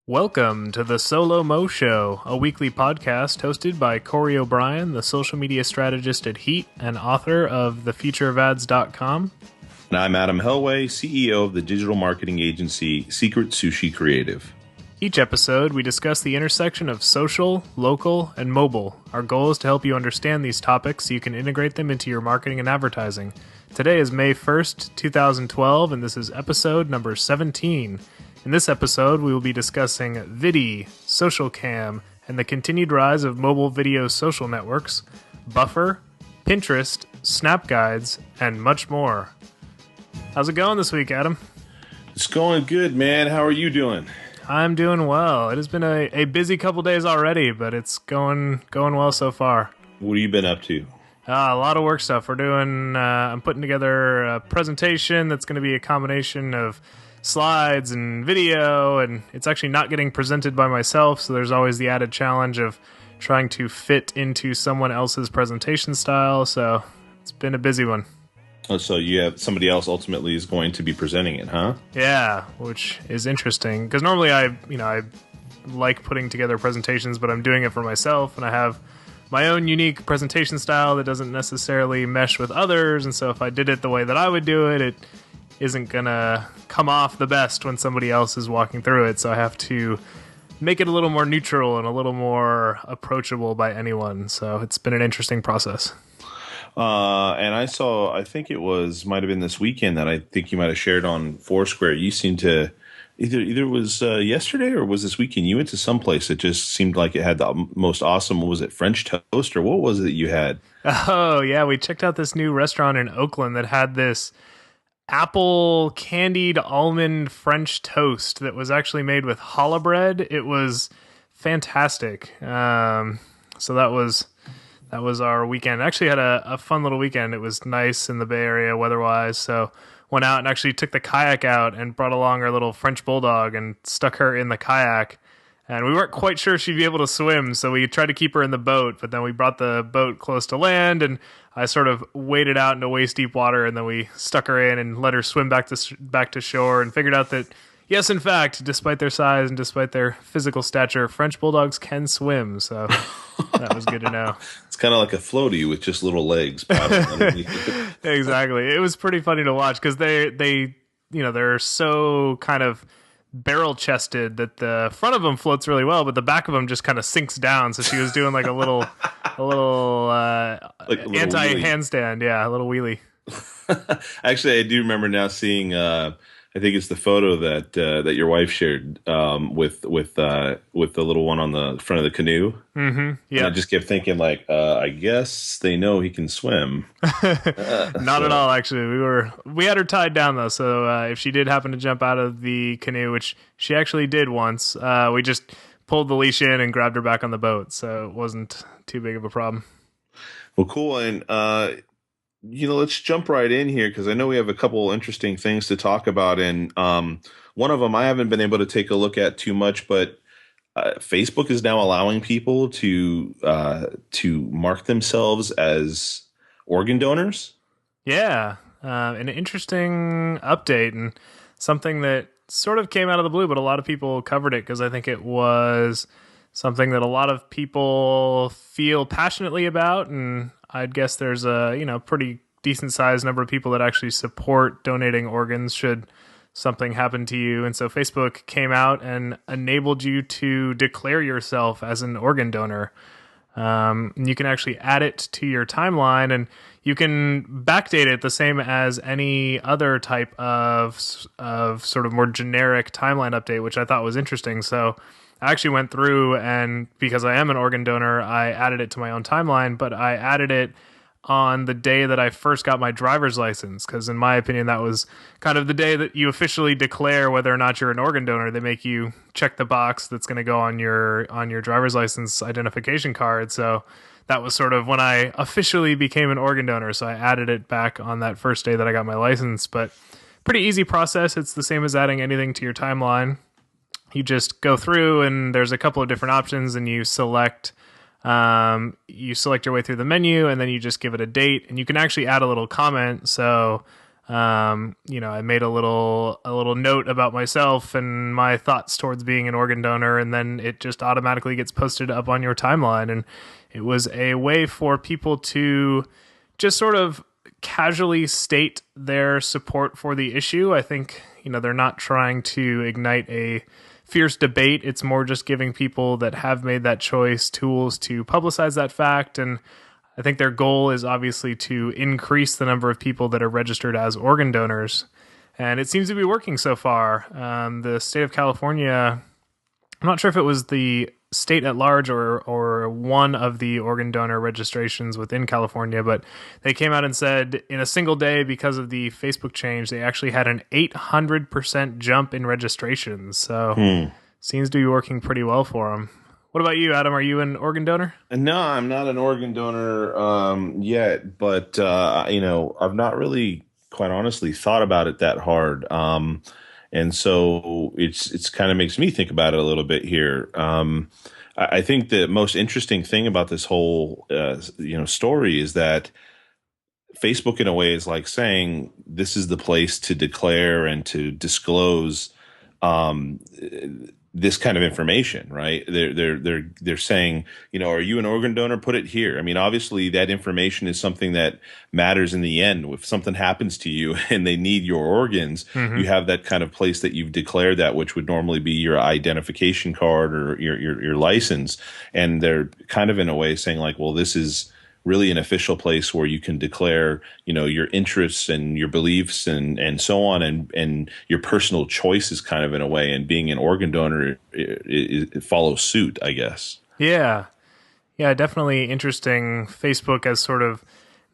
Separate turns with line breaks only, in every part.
Welcome to the Solo Mo Show, a weekly podcast hosted by Corey O'Brien, the social media strategist at Heat and author of thefutureofads.com.
And I'm Adam Helway, CEO of the digital marketing agency Secret Sushi Creative.
Each episode, we discuss the intersection of social, local, and mobile. Our goal is to help you understand these topics so you can integrate them into your marketing and advertising. Today is May 1st, 2012, and this is episode number 17. In this episode, we will be discussing Viddy, Social Cam, and the continued rise of mobile video social networks, Buffer, Pinterest, Snap Guides, and much more. How's it going this week, Adam?
It's going good, man. How are you doing?
I'm doing well. It has been a busy couple days already, but it's going well so far.
What have you been up to?
A lot of work stuff. I'm putting together a presentation that's going to be a combination of slides and video, and it's actually not getting presented by myself, so there's always the added challenge of trying to fit into someone else's presentation style, so it's been a busy one.
Oh, so you have somebody else ultimately is going to be presenting it, huh?
Yeah, which is interesting, because normally I like putting together presentations, but I'm doing it for myself, and I have my own unique presentation style that doesn't necessarily mesh with others, and so if I did it the way that I would do it, it isn't gonna come off the best when somebody else is walking through it, so I have to make it a little more neutral and a little more approachable by anyone. So it's been an interesting process.
And I think it might have been this weekend that I think you might have shared on Foursquare. You seem to either it was yesterday or was this weekend. You went to some place that just seemed like it had the most awesome. Was it French toast or what was it that you had?
Oh yeah, we checked out this new restaurant in Oakland that had this apple candied almond French toast that was actually made with challah bread. It was fantastic. So that was our weekend. Actually had a fun little weekend. It was nice in the Bay Area weather-wise, so went out and actually took the kayak out and brought along our little French bulldog and stuck her in the kayak. And we weren't quite sure she'd be able to swim, so we tried to keep her in the boat, but then we brought the boat close to land, and I sort of waded out into waist-deep water, and then we stuck her in and let her swim back to shore, and figured out that, yes, in fact, despite their size and despite their physical stature, French bulldogs can swim, so that was good to know.
It's kind of like a floaty with just little legs paddling underneath it.
Exactly. It was pretty funny to watch, because they're so kind of barrel-chested that the front of them floats really well, but the back of them just kind of sinks down. So she was doing like a little
Like a little
anti-handstand, yeah, a little wheelie.
Actually, I do remember now seeing. I think it's the photo that your wife shared with the little one on the front of the canoe.
Mm-hmm. Yeah,
and I just kept thinking like, I guess they know he can swim.
Not at all. Actually, we had her tied down though, so if she did happen to jump out of the canoe, which she actually did once, we just pulled the leash in and grabbed her back on the boat, so it wasn't too big of a problem.
Well, cool. And let's jump right in here because I know we have a couple interesting things to talk about. And one of them I haven't been able to take a look at too much, but Facebook is now allowing people to mark themselves as organ donors.
Yeah, an interesting update and something that sort of came out of the blue, but a lot of people covered it because I think it was something that a lot of people feel passionately about, and I'd guess there's a pretty decent sized number of people that actually support donating organs should something happen to you. And so Facebook came out and enabled you to declare yourself as an organ donor. You can actually add it to your timeline, and you can backdate it the same as any other type of sort of more generic timeline update, which I thought was interesting. So I actually went through, and because I am an organ donor, I added it to my own timeline, but I added it on the day that I first got my driver's license, because in my opinion, that was kind of the day that you officially declare whether or not you're an organ donor. They make you check the box that's going to go on your driver's license identification card. So that was sort of when I officially became an organ donor. So I added it back on that first day that I got my license, but pretty easy process. It's the same as adding anything to your timeline. You just go through and there's a couple of different options, and you select your way through the menu, and then you just give it a date, and you can actually add a little comment. So I made a little note about myself and my thoughts towards being an organ donor, and then it just automatically gets posted up on your timeline. And it was a way for people to just sort of casually state their support for the issue. I think, they're not trying to ignite a fierce debate. It's more just giving people that have made that choice tools to publicize that fact. And I think their goal is obviously to increase the number of people that are registered as organ donors. And it seems to be working so far. The state of California, I'm not sure if it was the state at large or one of the organ donor registrations within California, but they came out and said in a single day, because of the Facebook change, they actually had an 800% jump in registrations. So seems to be working pretty well for them. What about you, Adam? Are you an organ donor?
No, I'm not an organ donor yet, but I've not really, quite honestly, thought about it that hard. And so it's kind of makes me think about it a little bit here. I think the most interesting thing about this whole story is that Facebook, in a way, is like saying this is the place to declare and to disclose um, this kind of information, right? They're saying, are you an organ donor? Put it here. I mean, obviously, that information is something that matters in the end. If something happens to you and they need your organs, you have that kind of place that you've declared that, which would normally be your identification card or your license, and they're kind of in a way saying like, well, this is really an official place where you can declare, your interests and your beliefs and so on, and your personal choices kind of in a way. And being an organ donor, it follows suit, I guess.
Yeah. Yeah, definitely interesting. Facebook as sort of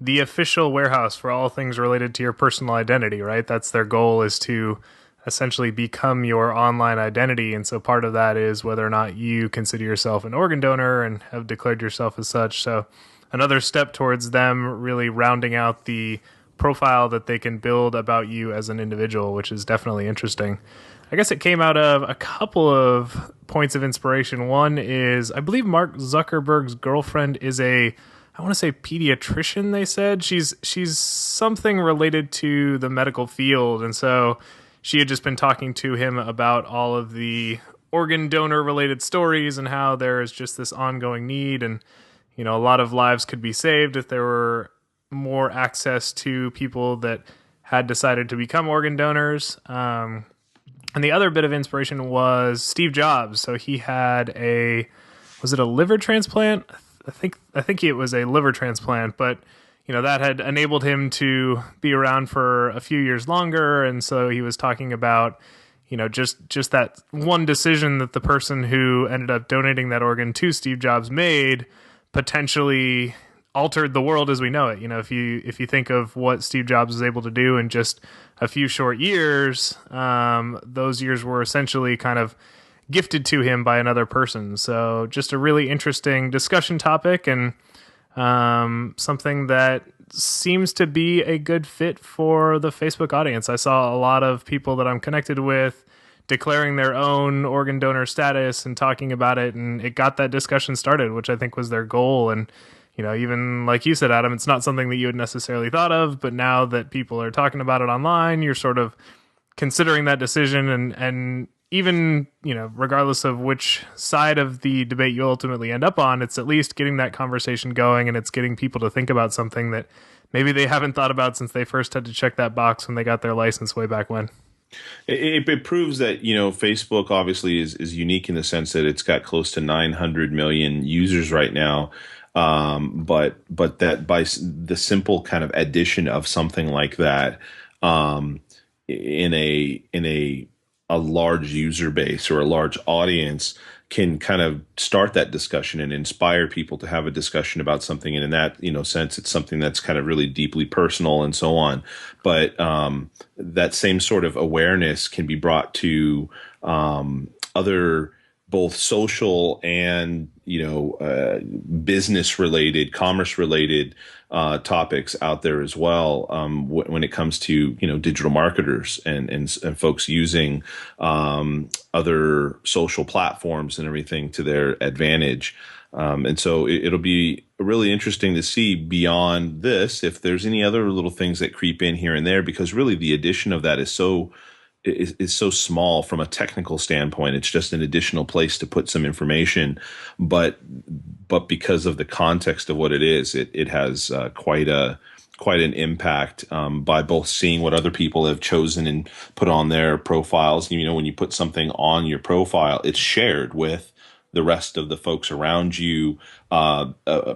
the official warehouse for all things related to your personal identity, right? That's their goal, is to essentially become your online identity. And so part of that is whether or not you consider yourself an organ donor and have declared yourself as such. So another step towards them really rounding out the profile that they can build about you as an individual, which is definitely interesting. I guess it came out of a couple of points of inspiration. One is, I believe Mark Zuckerberg's girlfriend is I want to say pediatrician, they said. She's something related to the medical field. And so she had just been talking to him about all of the organ donor related stories and how there is just this ongoing need. And a lot of lives could be saved if there were more access to people that had decided to become organ donors. And the other bit of inspiration was Steve Jobs. So he had was it a liver transplant? I think it was a liver transplant, but that had enabled him to be around for a few years longer. And so he was talking about, just that one decision that the person who ended up donating that organ to Steve Jobs made potentially altered the world as we know it. If you think of what Steve Jobs was able to do in just a few short years, those years were essentially kind of gifted to him by another person. So just a really interesting discussion topic, and something that seems to be a good fit for the Facebook audience. I saw a lot of people that I'm connected with declaring their own organ donor status and talking about it, and it got that discussion started, which I think was their goal. And even like you said, Adam, it's not something that you had necessarily thought of, but now that people are talking about it online, you're sort of considering that decision. And even regardless of which side of the debate you ultimately end up on, it's at least getting that conversation going, and it's getting people to think about something that maybe they haven't thought about since they first had to check that box when they got their license way back when.
It proves that Facebook obviously is unique in the sense that it's got close to 900 million users right now, but that by the simple kind of addition of something like that, in a large user base or a large audience, can kind of start that discussion and inspire people to have a discussion about something. And in that, sense, it's something that's kind of really deeply personal and so on. But that same sort of awareness can be brought to other both social and business related, commerce related topics out there as well, when it comes to digital marketers and folks using other social platforms and everything to their advantage. And so it'll be really interesting to see beyond this if there's any other little things that creep in here and there, because really the addition of that is so small from a technical standpoint. It's just an additional place to put some information, but because of the context of what it is, it has quite an impact by both seeing what other people have chosen and put on their profiles. You know, when you put something on your profile, it's shared with the rest of the folks around you, uh, uh,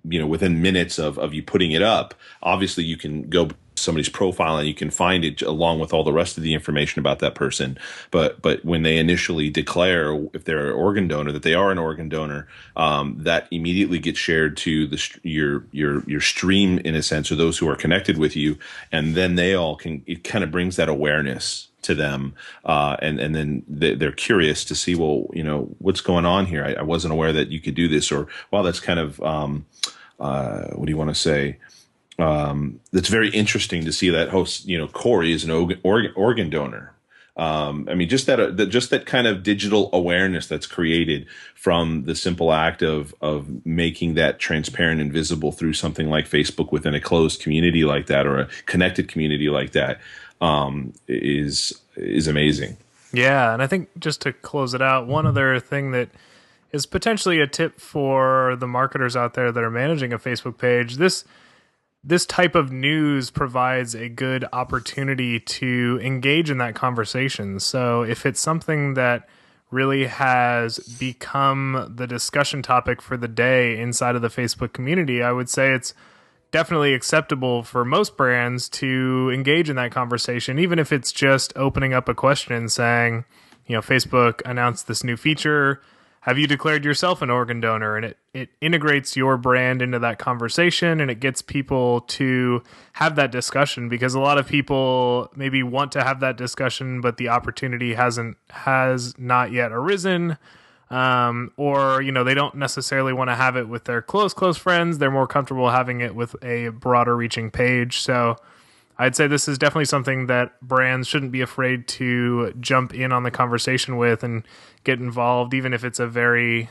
within minutes of you putting it up. Obviously, you can go to somebody's profile and you can find it along with all the rest of the information about that person. But when they initially declare if they're an organ donor that they are an organ donor, that immediately gets shared to your stream in a sense, or those who are connected with you, and then they all can. It kind of brings that awareness to them, and then they're curious to see, well, what's going on here. I wasn't aware that you could do this, or wow, that's kind of what do you want to say? That's very interesting to see that host. Corey is an organ donor. I mean, just that kind of digital awareness that's created from the simple act of making that transparent and visible through something like Facebook within a closed community like that, or a connected community like that, is amazing.
Yeah, and I think just to close it out, one other thing that is potentially a tip for the marketers out there that are managing a Facebook page. This type of news provides a good opportunity to engage in that conversation. So if it's something that really has become the discussion topic for the day inside of the Facebook community, I would say it's definitely acceptable for most brands to engage in that conversation, even if it's just opening up a question and saying, Facebook announced this new feature. Have you declared yourself an organ donor? And it integrates your brand into that conversation, and it gets people to have that discussion, because a lot of people maybe want to have that discussion, but the opportunity has not yet arisen. Or they don't necessarily want to have it with their close friends. They're more comfortable having it with a broader reaching page. So I'd say this is definitely something that brands shouldn't be afraid to jump in on the conversation with and get involved, even if it's a very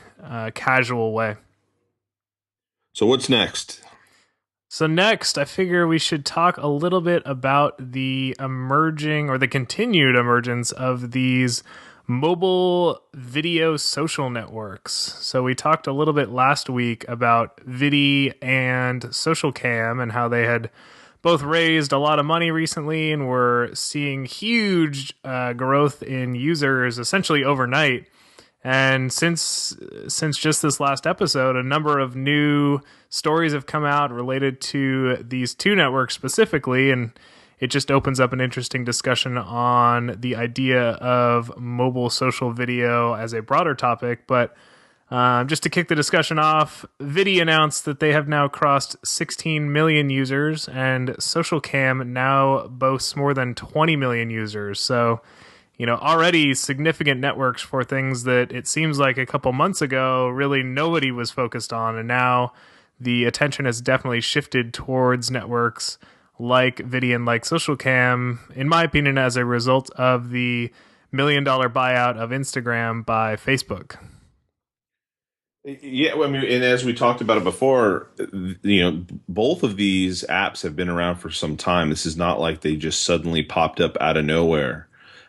casual way.
So what's next?
So next, I figure we should talk a little bit about the emerging, or the continued emergence of these mobile video social networks. So we talked a little bit last week about Viddy and SocialCam and how they had both raised a lot of money recently and were seeing huge growth in users essentially overnight. And since just this last episode, a number of new stories have come out related to these two networks specifically, and it just opens up an interesting discussion on the idea of mobile social video as a broader topic. But just to kick the discussion off, Viddy announced that they have now crossed 16 million users, and SocialCam now boasts more than 20 million users. So, already significant networks for things that it seems like a couple months ago really nobody was focused on, and now the attention has definitely shifted towards networks like Viddy and like SocialCam, in my opinion, as a result of the $1 million buyout of Instagram by Facebook.
Yeah, well, I mean, and as we talked about it before, both of these apps have been around for some time. This is not like they just suddenly popped up out of nowhere.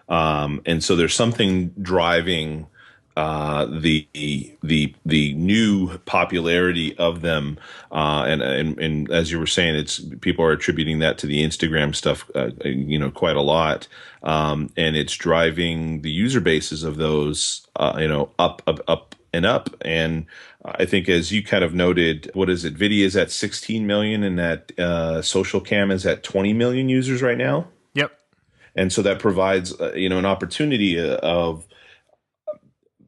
And so there's something driving the new popularity of them, and as you were saying, it's people are attributing that to the Instagram stuff, quite a lot, and it's driving the user bases of those, up and up. And I think, as you kind of noted, what is it? Viddy is at 16 million, and that SocialCam is at 20 million users right now.
Yep.
And so that provides, an opportunity of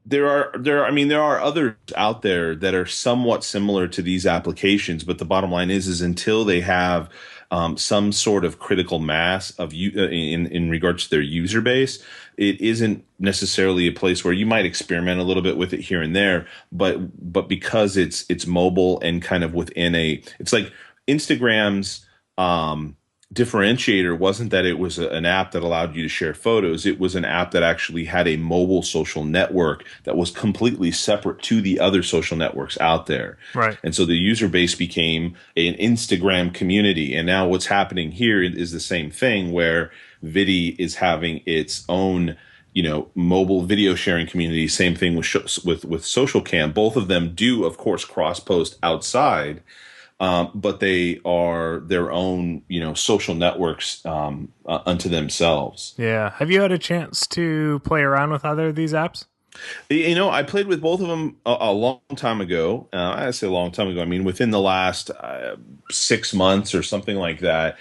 there are others out there that are somewhat similar to these applications, but the bottom line is until they have some sort of critical mass of in regards to their user base, it isn't necessarily a place where you might experiment a little bit with it here and there, but because it's mobile and kind of within it's like Instagram's differentiator wasn't that it was an app that allowed you to share photos. It was an app that actually had a mobile social network that was completely separate to the other social networks out there.
Right.
And so the user base became an Instagram community. And now what's happening here is the same thing where Viddy is having its own, mobile video sharing community. Same thing with Social Cam. Both of them do, of course, cross post outside, but they are their own, social networks unto themselves.
Yeah. Have you had a chance to play around with either of these apps?
I played with both of them a long time ago. I say a long time ago. I mean, within the last 6 months or something like that.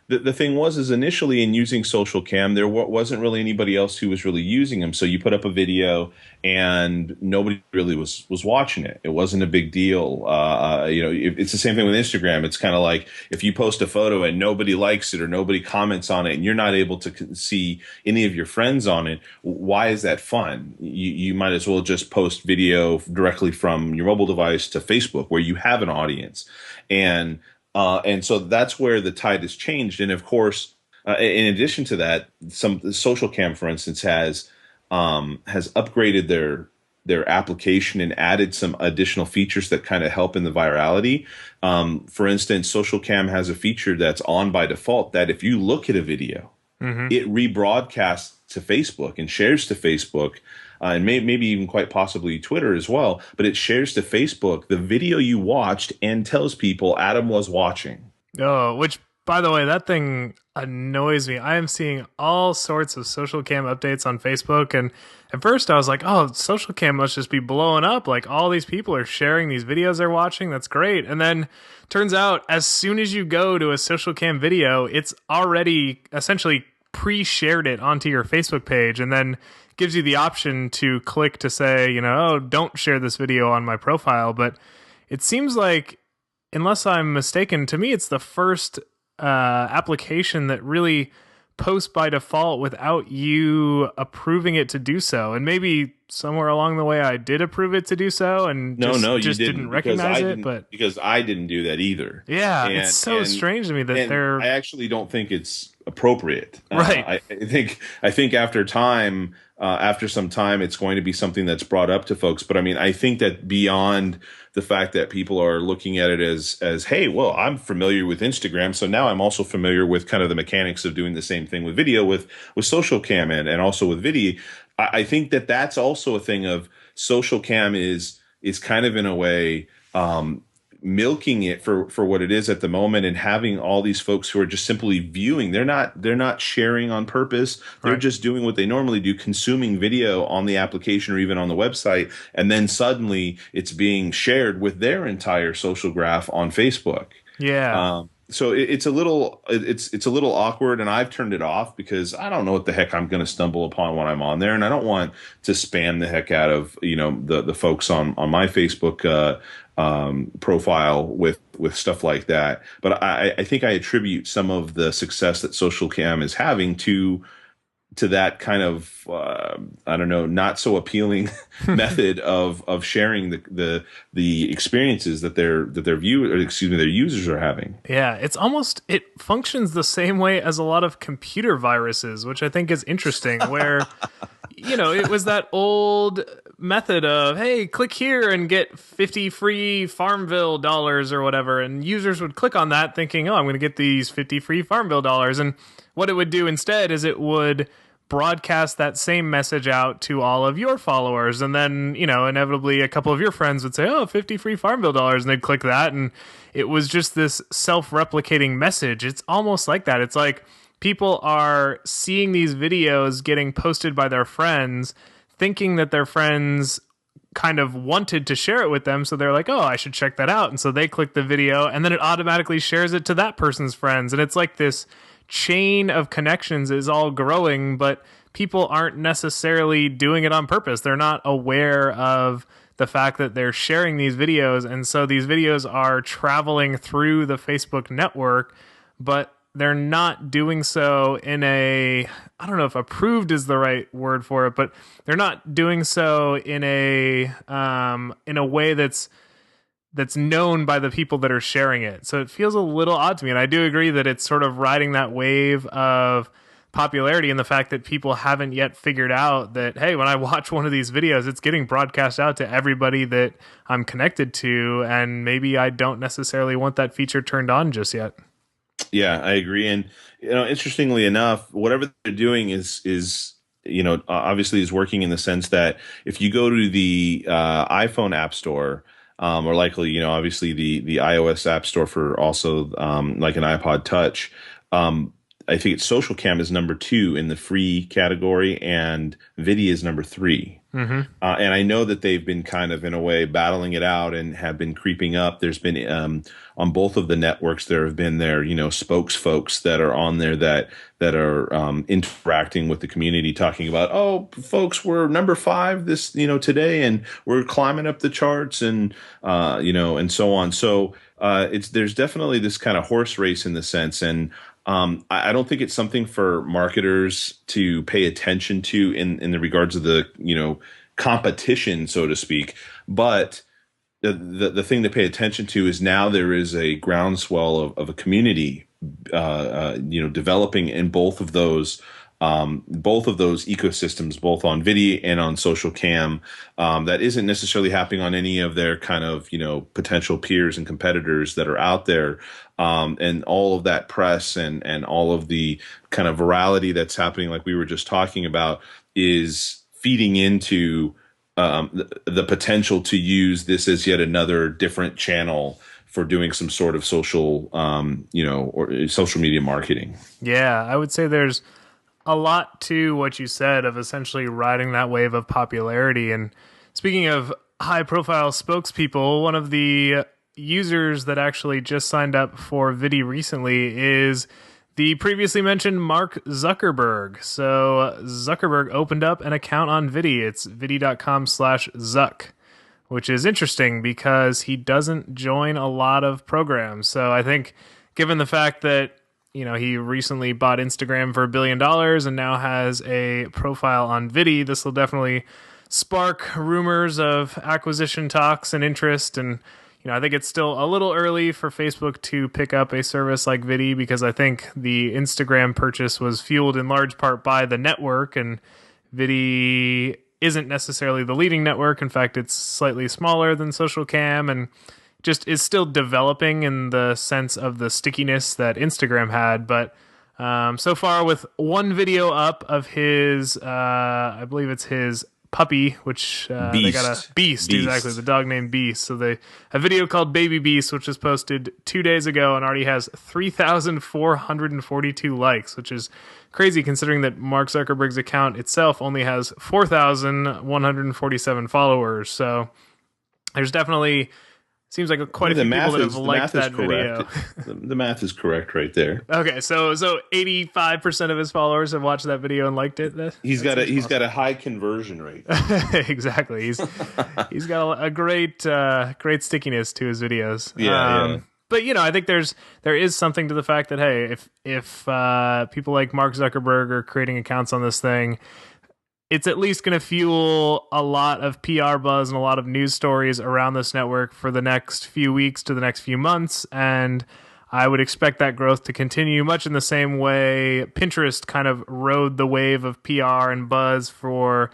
The thing is initially in using Social Cam, there wasn't really anybody else who was really using them. So you put up a video and nobody really was watching it. It wasn't a big deal. It's the same thing with Instagram. It's kind of like if you post a photo and nobody likes it or nobody comments on it and you're not able to see any of your friends on it, why is that fun? You might as well just post video directly from your mobile device to Facebook where you have an audience. And so that's where the tide has changed. And of course, in addition to that, the Social Cam, for instance, has upgraded their application and added some additional features that kind of help in the virality. For instance, Social Cam has a feature that's on by default that if you look at a video, it rebroadcasts to Facebook and shares to Facebook, and maybe even quite possibly Twitter as well. But it shares to Facebook the video you watched and tells people Adam was watching.
Oh, which, by the way, that thing annoys me. I am seeing all sorts of social cam updates on Facebook. And at first I was like, oh, social cam must just be blowing up. Like all these people are sharing these videos they're watching. That's great. And then turns out as soon as you go to a social cam video, it's already essentially pre-shared it onto your Facebook page and then gives you the option to click to say, oh, don't share this video on my profile. But it seems like, unless I'm mistaken, to me, it's the first application that really posts by default without you approving it to do so. And maybe somewhere along the way I did approve it to do so and
No, you
just didn't recognize it. But
because I didn't do that either.
Yeah, it's so strange to me that they're.
I actually don't think it's appropriate.
Right.
I think after time, after some time, it's going to be something that's brought up to folks. But I mean, I think that beyond the fact that people are looking at it as, hey, well, I'm familiar with Instagram, so now I'm also familiar with kind of the mechanics of doing the same thing with video with Social Cam and also with Viddy. I think that that's also a thing of Social Cam is kind of in a way milking it for what it is at the moment and having all these folks who are just simply viewing. They're not sharing on purpose. They're just doing what they normally do, consuming video on the application or even on the website, and then suddenly it's being shared with their entire social graph on Facebook.
Yeah.
So it's a little awkward, and I've turned it off because I don't know what the heck I'm going to stumble upon when I'm on there, and I don't want to spam the heck out of the folks on my Facebook profile with stuff like that. But I think I attribute some of the success that Social Cam is having to that kind of I don't know, not so appealing method of sharing the experiences that their users are having.
Yeah, it functions the same way as a lot of computer viruses, which I think is interesting, where it was that old method of, hey, click here and get 50 free Farmville dollars or whatever, and users would click on that thinking, oh, I'm going to get these 50 free Farmville dollars, and what it would do instead is it would broadcast that same message out to all of your followers, and then inevitably a couple of your friends would say, oh, 50 free Farmville dollars, and they'd click that, and it was just this self-replicating message. It's almost like that. It's like people are seeing these videos getting posted by their friends, thinking that their friends kind of wanted to share it with them, so they're like, oh, I should check that out, and so they click the video, and then it automatically shares it to that person's friends, and it's like this chain of connections is all growing, but people aren't necessarily doing it on purpose. They're not aware of the fact that they're sharing these videos, and so these videos are traveling through the Facebook network, but they're not doing so in I don't know if approved is the right word for it, but they're not doing so in a way that's that's known by the people that are sharing it. So it feels a little odd to me. And I do agree that it's sort of riding that wave of popularity and the fact that people haven't yet figured out that, hey, when I watch one of these videos, it's getting broadcast out to everybody that I'm connected to. And maybe I don't necessarily want that feature turned on just yet.
Yeah, I agree. And interestingly enough, whatever they're doing is obviously is working in the sense that if you go to the iPhone App Store, or likely obviously the iOS App Store for also like an iPod Touch, I think it's Social Cam is number 2 in the free category, and Viddy is number 3.
Mm-hmm.
And I know that they've been kind of, in a way, battling it out and have been creeping up. There's been on both of the networks, there have been their spokesfolks that are on there that are interacting with the community, talking about, oh, folks, we're number 5 this today, and we're climbing up the charts, and and so on. So there's definitely this kind of horse race in the sense, and I don't think it's something for marketers to pay attention to in the regards of the competition, so to speak. But the thing to pay attention to is now there is a groundswell of a community, developing in both of those ecosystems, both on Viddy and on Social Cam, that isn't necessarily happening on any of their kind of potential peers and competitors that are out there. And all of that press and all of the kind of virality that's happening, like we were just talking about, is feeding into the potential to use this as yet another different channel for doing some sort of social, or social media marketing.
Yeah, I would say there's a lot to what you said of essentially riding that wave of popularity. And speaking of high profile spokespeople, one of the users that actually just signed up for Viddy recently is the previously mentioned Mark Zuckerberg. So Zuckerberg opened up an account on Viddy. It's viddy.com/Zuck, which is interesting because he doesn't join a lot of programs. So I think given the fact that he recently bought Instagram for $1 billion and now has a profile on Viddy, this will definitely spark rumors of acquisition talks and interest. And, I think it's still a little early for Facebook to pick up a service like Viddy because I think the Instagram purchase was fueled in large part by the network, and Viddy isn't necessarily the leading network. In fact, it's slightly smaller than Social Cam and just is still developing in the sense of the stickiness that Instagram had. But so far, with one video up of his, I believe it's his puppy, which they got a Beast, exactly, the dog named Beast. So a video called Baby Beast, which was posted 2 days ago and already has 3,442 likes, which is crazy considering that Mark Zuckerberg's account itself only has 4,147 followers. So there's definitely seems like quite a few people that have liked that video.
The math is correct right there.
Okay, so 85% of his followers have watched that video and liked it.
He's got a high conversion rate.
Exactly. He's got a great stickiness to his videos.
Yeah.
But I think there is something to the fact that, hey, if people like Mark Zuckerberg are creating accounts on this thing, it's at least going to fuel a lot of PR buzz and a lot of news stories around this network for the next few weeks to the next few months. And I would expect that growth to continue much in the same way Pinterest kind of rode the wave of PR and buzz for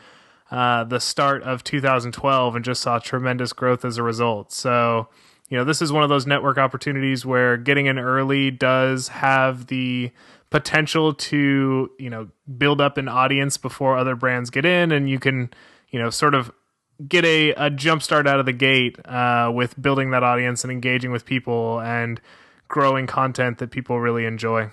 the start of 2012 and just saw tremendous growth as a result. So, this is one of those network opportunities where getting in early does have the potential to, build up an audience before other brands get in, and you can, sort of get a jump start out of the gate with building that audience and engaging with people and growing content that people really enjoy.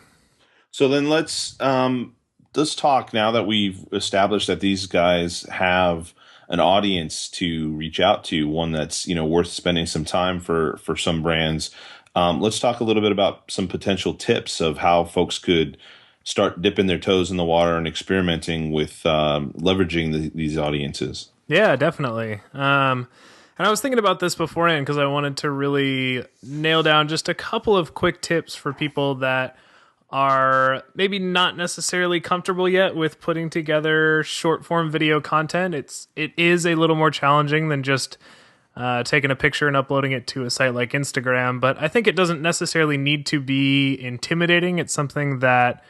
So then let's talk, now that we've established that these guys have an audience to reach out to, one that's worth spending some time for some brands. Let's talk a little bit about some potential tips of how folks could start dipping their toes in the water and experimenting with leveraging these audiences.
Yeah, definitely. And I was thinking about this beforehand because I wanted to really nail down just a couple of quick tips for people that are maybe not necessarily comfortable yet with putting together short form video content. It is a little more challenging than just taking a picture and uploading it to a site like Instagram. But I think it doesn't necessarily need to be intimidating. It's something that,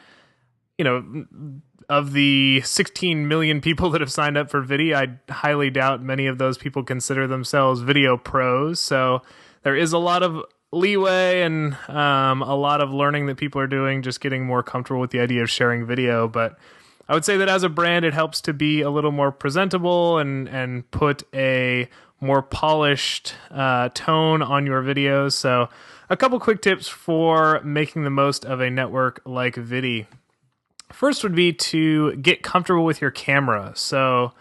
of the 16 million people that have signed up for Viddy, I highly doubt many of those people consider themselves video pros. So there is a lot of leeway and a lot of learning that people are doing, just getting more comfortable with the idea of sharing video. But I would say that as a brand, it helps to be a little more presentable and put a more polished tone on your videos. So a couple quick tips for making the most of a network like Viddy. First would be to get comfortable with your camera. So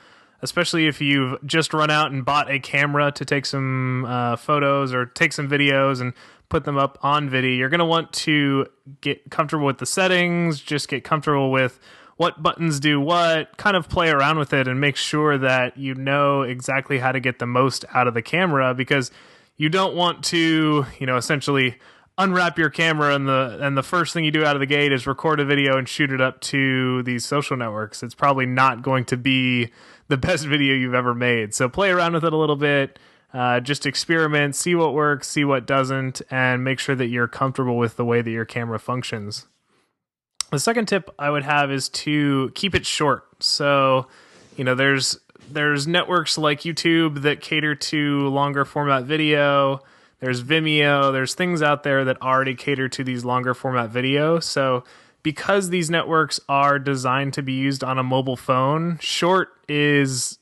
especially if you've just run out and bought a camera to take some photos or take some videos and put them up on Viddy, you're going to want to get comfortable with the settings, just get comfortable with what buttons do what, kind of play around with it and make sure that you know exactly how to get the most out of the camera, because you don't want to, essentially unwrap your camera and the first thing you do out of the gate is record a video and shoot it up to these social networks. It's probably not going to be the best video you've ever made. So play around with it a little bit, just experiment, see what works, see what doesn't, and make sure that you're comfortable with the way that your camera functions. The second tip I would have is to keep it short. So, there's networks like YouTube that cater to longer format video. There's Vimeo. There's things out there that already cater to these longer format video. So because these networks are designed to be used on a mobile phone, short is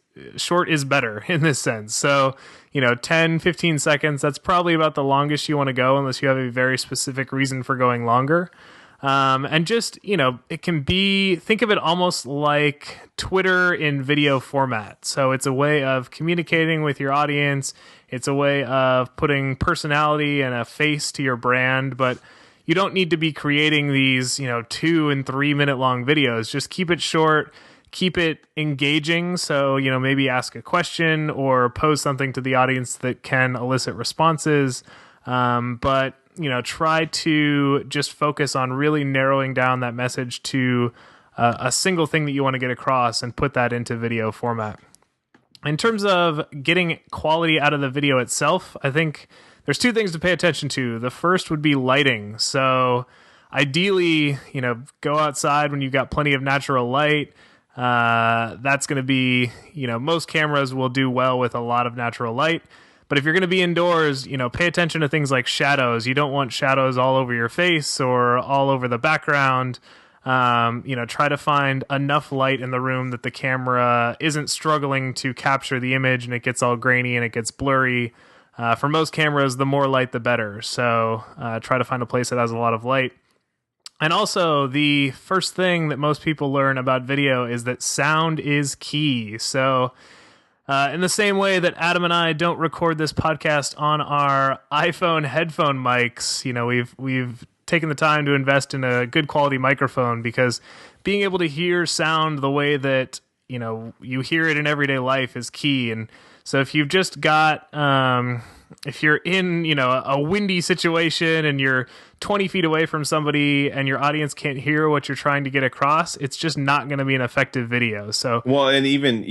better in this sense. So, 10, 15 seconds, that's probably about the longest you want to go unless you have a very specific reason for going longer. And just, it can be, think of it almost like Twitter in video format. So it's a way of communicating with your audience. It's a way of putting personality and a face to your brand, but you don't need to be creating these, 2 and 3 minute long videos. Just keep it short, keep it engaging. So, maybe ask a question or pose something to the audience that can elicit responses. But try to just focus on really narrowing down that message to a single thing that you want to get across and put that into video format. In terms of getting quality out of the video itself, I think there's 2 things to pay attention to. The first would be lighting. So ideally, go outside when you've got plenty of natural light. That's going to be, most cameras will do well with a lot of natural light. But if you're going to be indoors, pay attention to things like shadows. You don't want shadows all over your face or all over the background. Try to find enough light in the room that the camera isn't struggling to capture the image and it gets all grainy and it gets blurry. For most cameras, the more light, the better. So try to find a place that has a lot of light. And also, the first thing that most people learn about video is that sound is key. So in the same way that Adam and I don't record this podcast on our iPhone headphone mics, we've taken the time to invest in a good quality microphone, because being able to hear sound the way that, you hear it in everyday life is key. And so if you've just got, if you're in, a windy situation and you're 20 feet away from somebody and your audience can't hear what you're trying to get across, it's just not going to be an effective video. So,
well, and even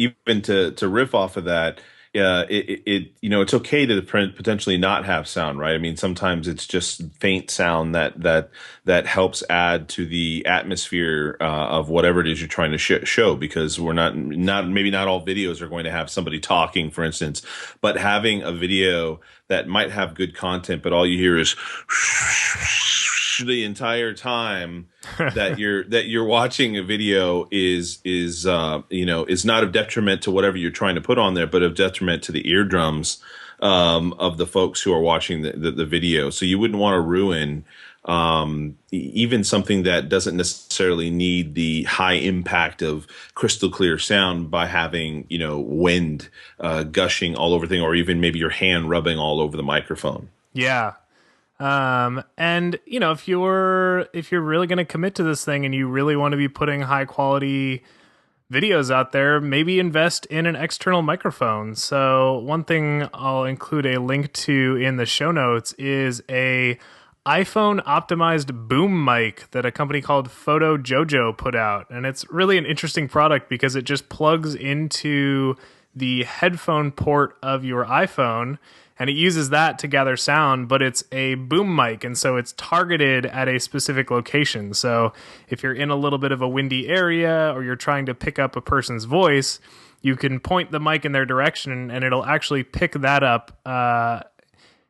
to riff off of that, it's okay to potentially not have sound, right? I mean, sometimes it's just faint sound that helps add to the atmosphere of whatever it is you're trying to show, because we're not maybe not all videos are going to have somebody talking, for instance, but having a video that might have good content, but all you hear is the entire time that you're watching a video is not of detriment to whatever you're trying to put on there, but of detriment to the eardrums of the folks who are watching the video. So you wouldn't want to ruin even something that doesn't necessarily need the high impact of crystal clear sound by having, wind gushing all over thing, or even maybe your hand rubbing all over the microphone.
Yeah. And if you're really going to commit to this thing and you really want to be putting high quality videos out there, maybe invest in an external microphone. So one thing I'll include a link to in the show notes is a iPhone optimized boom mic that a company called Photo Jojo put out. And it's really an interesting product because it just plugs into the headphone port of your iPhone, and it uses that to gather sound, but it's a boom mic, and so it's targeted at a specific location. So if you're in a little bit of a windy area or you're trying to pick up a person's voice, you can point the mic in their direction and it'll actually pick that up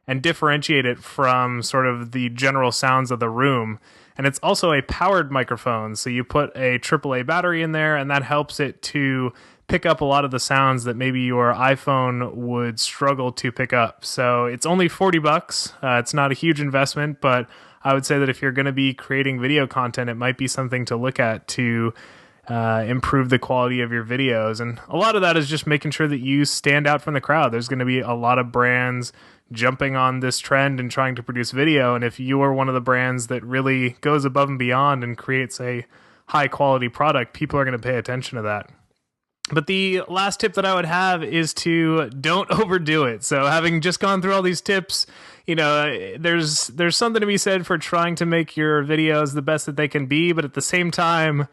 and differentiate it from sort of the general sounds of the room. And it's also a powered microphone, so you put a AAA battery in there, and that helps it to pick up a lot of the sounds that maybe your iPhone would struggle to pick up. So it's only $40. It's not a huge investment, but I would say that if you're going to be creating video content, it might be something to look at to improve the quality of your videos. And a lot of that is just making sure that you stand out from the crowd. There's going to be a lot of brands jumping on this trend and trying to produce video. And if you are one of the brands that really goes above and beyond and creates a high quality product, people are going to pay attention to that. But the last tip that I would have is to don't overdo it. So having just gone through all these tips, there's something to be said for trying to make your videos the best that they can be, but at the same time,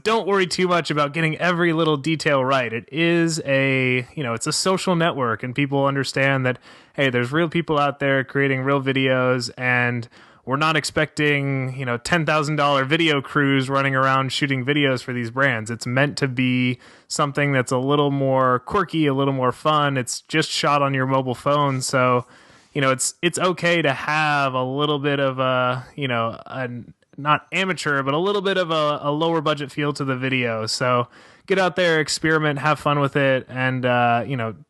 don't worry too much about getting every little detail right. It is it's a social network, and people understand that, hey, there's real people out there creating real videos, and we're not expecting, $10,000 video crews running around shooting videos for these brands. It's meant to be something that's a little more quirky, a little more fun. It's just shot on your mobile phone, so it's okay to have a little bit of not amateur, but a little bit of a lower budget feel to the video. So get out there, experiment, have fun with it, and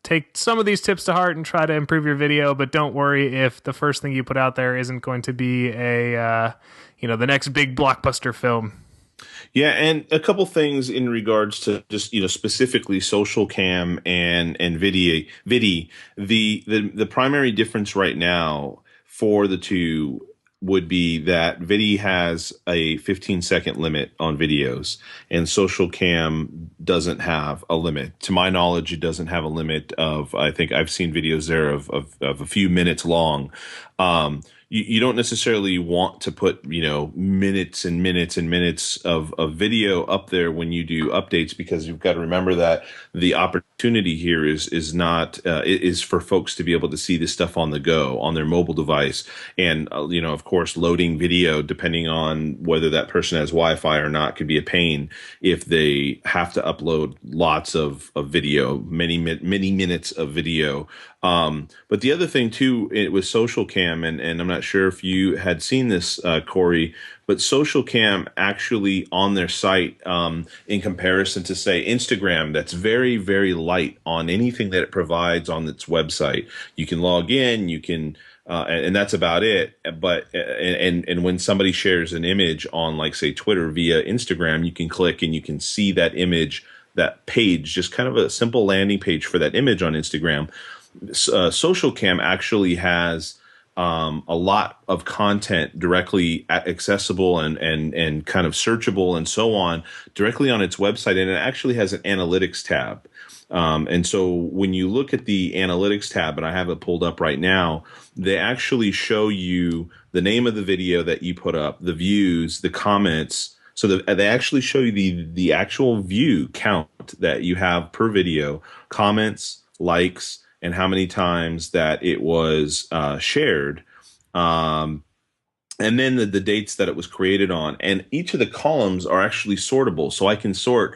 take some of these tips to heart and try to improve your video. But don't worry if the first thing you put out there isn't going to be the next big blockbuster film.
Yeah, and a couple things in regards to just specifically social cam and Viddy. The primary difference right now for the two would be that Viddy has a 15-second limit on videos, and social cam doesn't have a limit. To my knowledge, it doesn't have a limit of, I think I've seen videos there of a few minutes long. You don't necessarily want to put, minutes and minutes and minutes of video up there when you do updates, because you've got to remember that the opportunity here is not is for folks to be able to see this stuff on the go on their mobile device. And, of course, loading video, depending on whether that person has Wi-Fi or not, could be a pain if they have to upload lots of video, many minutes of video. But the other thing too, it was social cam, and I'm not sure if you had seen this, Corey, but social cam actually on their site, in comparison to say Instagram, that's very, very light on anything that it provides on its website. You can log in, you can, and that's about it. But, and when somebody shares an image on, like, say, Twitter via Instagram, you can click and you can see that image, that page, just kind of a simple landing page for that image on Instagram. Social cam actually has a lot of content directly accessible and kind of searchable and so on directly on its website, and it actually has an analytics tab. And so when you look at the analytics tab, and I have it pulled up right now, they actually show you the name of the video that you put up, the views, the comments. So they actually show you the actual view count that you have per video, comments, likes, and how many times that it was shared, and then the dates that it was created on. And each of the columns are actually sortable, so I can sort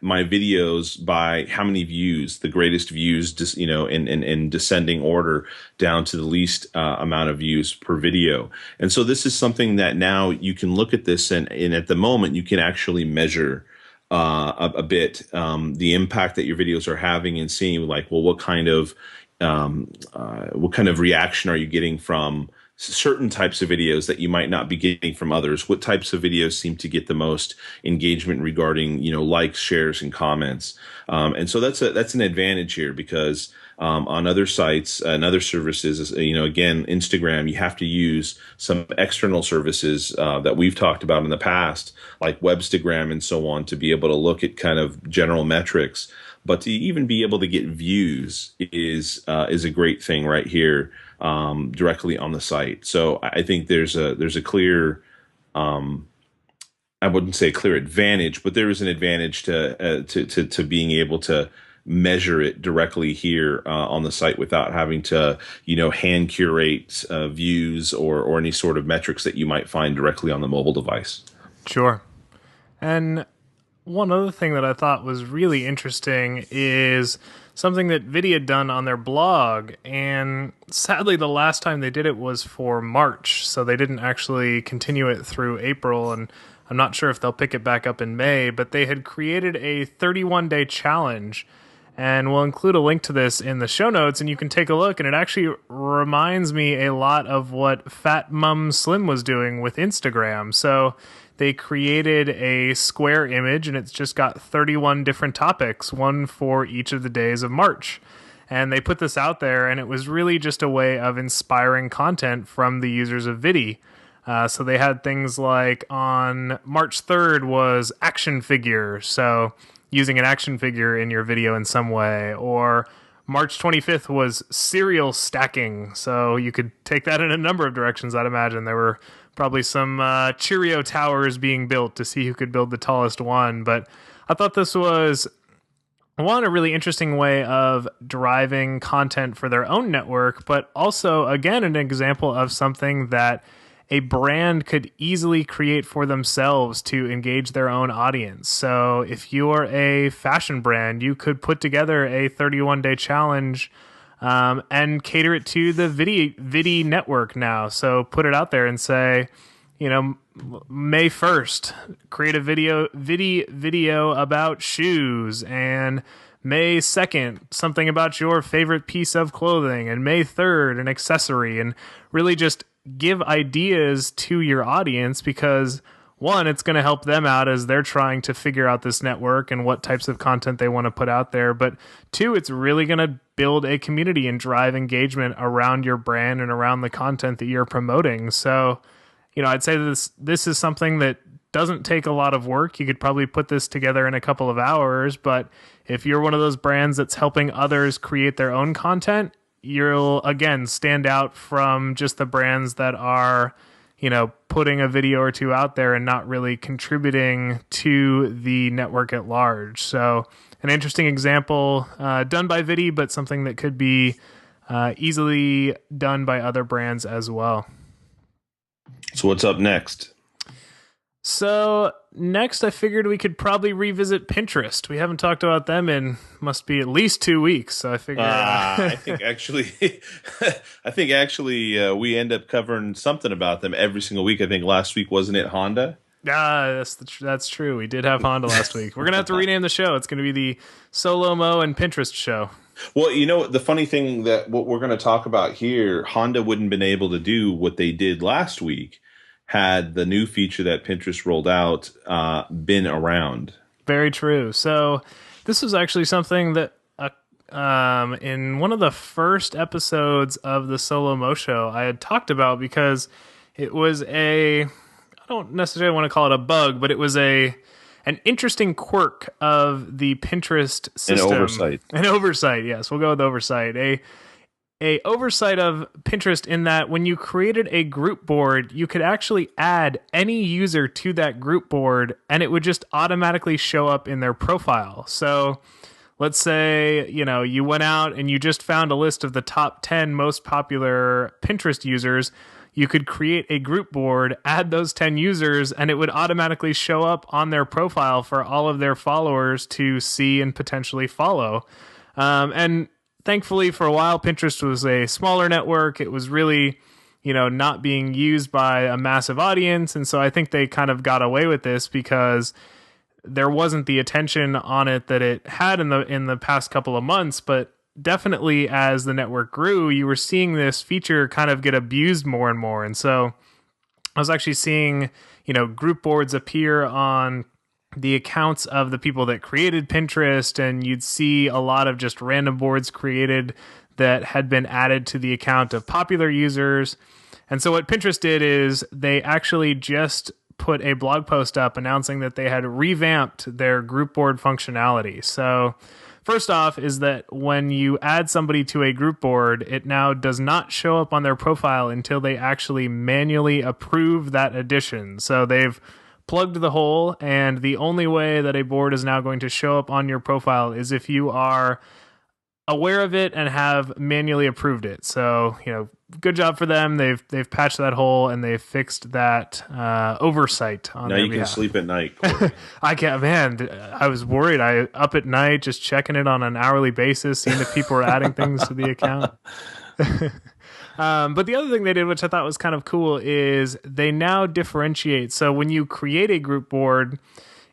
my videos by how many views, the greatest views, in descending order down to the least amount of views per video. And so this is something that now you can look at this, and at the moment you can actually measure a bit the impact that your videos are having, and seeing, like, well, what kind of reaction are you getting from certain types of videos that you might not be getting from others? What types of videos seem to get the most engagement regarding, likes, shares, and comments? And so that's an advantage here, because on other sites and other services, again, Instagram, you have to use some external services that we've talked about in the past, like Webstagram and so on, to be able to look at kind of general metrics. But to even be able to get views is a great thing right here, directly on the site. So I think there's a clear, I wouldn't say a clear advantage, but there is an advantage to being able to measure it directly here on the site without having to, hand curate views or any sort of metrics that you might find directly on the mobile device.
Sure. And one other thing that I thought was really interesting is something that Viddy had done on their blog, and sadly the last time they did it was for March, so they didn't actually continue it through April, and I'm not sure if they'll pick it back up in May, but they had created a 31-day challenge, and we'll include a link to this in the show notes, and you can take a look, and it actually reminds me a lot of what Fat Mum Slim was doing with Instagram. So they created a square image, and it's just got 31 different topics, one for each of the days of March. And they put this out there, and it was really just a way of inspiring content from the users of Viddy. So they had things like on March 3rd was action figure, so using an action figure in your video in some way, or March 25th was cereal stacking, so you could take that in a number of directions. I'd imagine there were probably some Cheerio towers being built to see who could build the tallest one, but I thought this was a really interesting way of driving content for their own network, but also, again, an example of something that a brand could easily create for themselves to engage their own audience. So if you're a fashion brand, you could put together a 31-day challenge and cater it to the Viddy network now. So put it out there and say, May 1st, create a video about shoes, and May 2nd, something about your favorite piece of clothing, and May 3rd, an accessory, and really just give ideas to your audience, because one, it's going to help them out as they're trying to figure out this network and what types of content they want to put out there. But two, it's really going to build a community and drive engagement around your brand and around the content that you're promoting. So, I'd say this is something that doesn't take a lot of work. You could probably put this together in a couple of hours, but if you're one of those brands that's helping others create their own content, you'll, again, stand out from just the brands that are, putting a video or two out there and not really contributing to the network at large. So an interesting example done by Viddy, but something that could be easily done by other brands as well.
So what's up next?
So next, I figured we could probably revisit Pinterest. We haven't talked about them in must be at least 2 weeks. So I figured.
I think actually, we end up covering something about them every single week. I think last week, wasn't it Honda?
That's true. We did have Honda last week. We're gonna have to rename the show. It's gonna be the Solo Mo and Pinterest show.
Well, the funny thing that what we're going to talk about here, Honda wouldn't been able to do what they did last week had the new feature that Pinterest rolled out been around.
Very true. So this was actually something that in one of the first episodes of the Solo Mo show I had talked about, because it was I don't necessarily want to call it a bug, but it was an interesting quirk of the Pinterest system. An oversight, yes. We'll go with oversight. A oversight of Pinterest in that when you created a group board, you could actually add any user to that group board, and it would just automatically show up in their profile. So let's say, you went out and you just found a list of the top 10 most popular Pinterest users. You could create a group board, add those 10 users, and it would automatically show up on their profile for all of their followers to see and potentially follow. And thankfully, for a while, Pinterest was a smaller network. It was really, not being used by a massive audience. And so I think they kind of got away with this because there wasn't the attention on it that it had in the past couple of months. But definitely as the network grew, you were seeing this feature kind of get abused more and more. And so I was actually seeing, group boards appear on the accounts of the people that created Pinterest, and you'd see a lot of just random boards created that had been added to the account of popular users. And so what Pinterest did is they actually just put a blog post up announcing that they had revamped their group board functionality. So first off is that when you add somebody to a group board, it now does not show up on their profile until they actually manually approve that addition. So they've plugged the hole, and the only way that a board is now going to show up on your profile is if you are aware of it and have manually approved it. So, good job for them. They've patched that hole and they've fixed that oversight on
Now
their
you can
behalf.
sleep at night, Corey.
I can't, man. I was worried. I up at night just checking it on an hourly basis, seeing if people were adding things to the account. But the other thing they did, which I thought was kind of cool, is they now differentiate. So when you create a group board,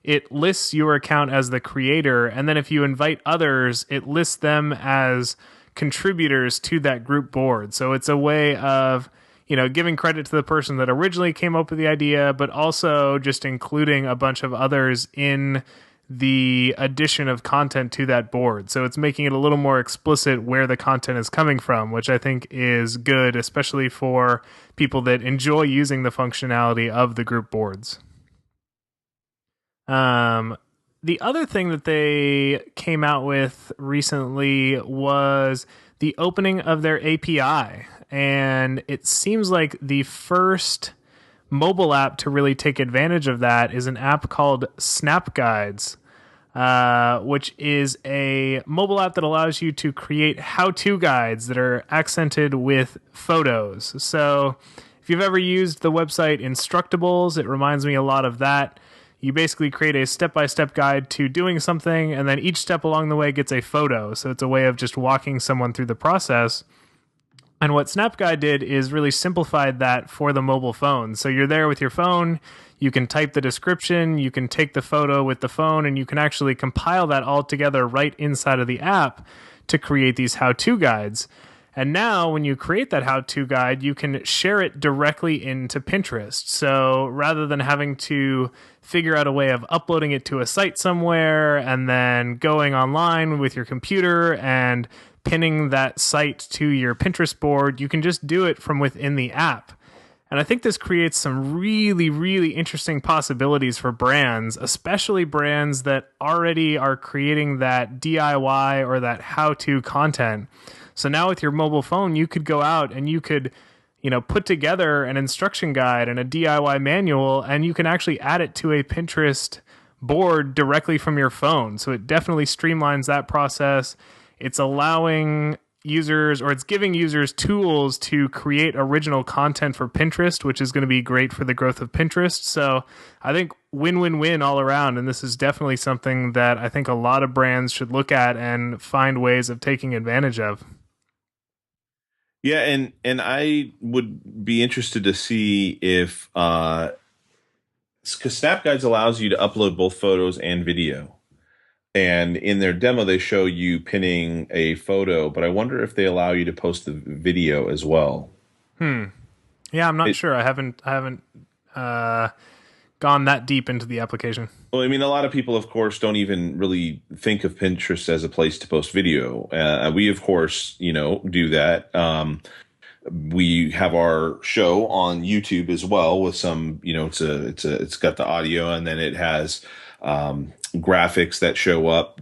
it lists your account as the creator, and then if you invite others, it lists them as contributors to that group board. So it's a way of, giving credit to the person that originally came up with the idea, but also just including a bunch of others in the addition of content to that board. So it's making it a little more explicit where the content is coming from, which I think is good, especially for people that enjoy using the functionality of the group boards. The other thing that they came out with recently was the opening of their API. And it seems like the first mobile app to really take advantage of that is an app called Snap Guides, which is a mobile app that allows you to create how-to guides that are accented with photos. So if you've ever used the website Instructables, it reminds me a lot of that. You basically create a step-by-step guide to doing something, and then each step along the way gets a photo. So it's a way of just walking someone through the process. And what SnapGuide did is really simplified that for the mobile phone. So you're there with your phone, you can type the description, you can take the photo with the phone, and you can actually compile that all together right inside of the app to create these how-to guides. And now when you create that how-to guide, you can share it directly into Pinterest. So rather than having to figure out a way of uploading it to a site somewhere and then going online with your computer and pinning that site to your Pinterest board, you can just do it from within the app. And I think this creates some really, really interesting possibilities for brands, especially brands that already are creating that DIY or that how-to content. So now with your mobile phone, you could go out and you could, put together an instruction guide and a DIY manual, and you can actually add it to a Pinterest board directly from your phone. So it definitely streamlines that process. It's allowing users, or it's giving users tools to create original content for Pinterest, which is going to be great for the growth of Pinterest. So I think win-win-win all around. And this is definitely something that I think a lot of brands should look at and find ways of taking advantage of.
Yeah, and I would be interested to see if because Snap Guides allows you to upload both photos and video. And in their demo, they show you pinning a photo, but I wonder if they allow you to post the video as well.
Yeah, I'm not sure. I haven't gone that deep into the application.
Well, I mean, a lot of people, of course, don't even really think of Pinterest as a place to post video. We, of course, do that. We have our show on YouTube as well with some, it's got the audio, and then it has graphics that show up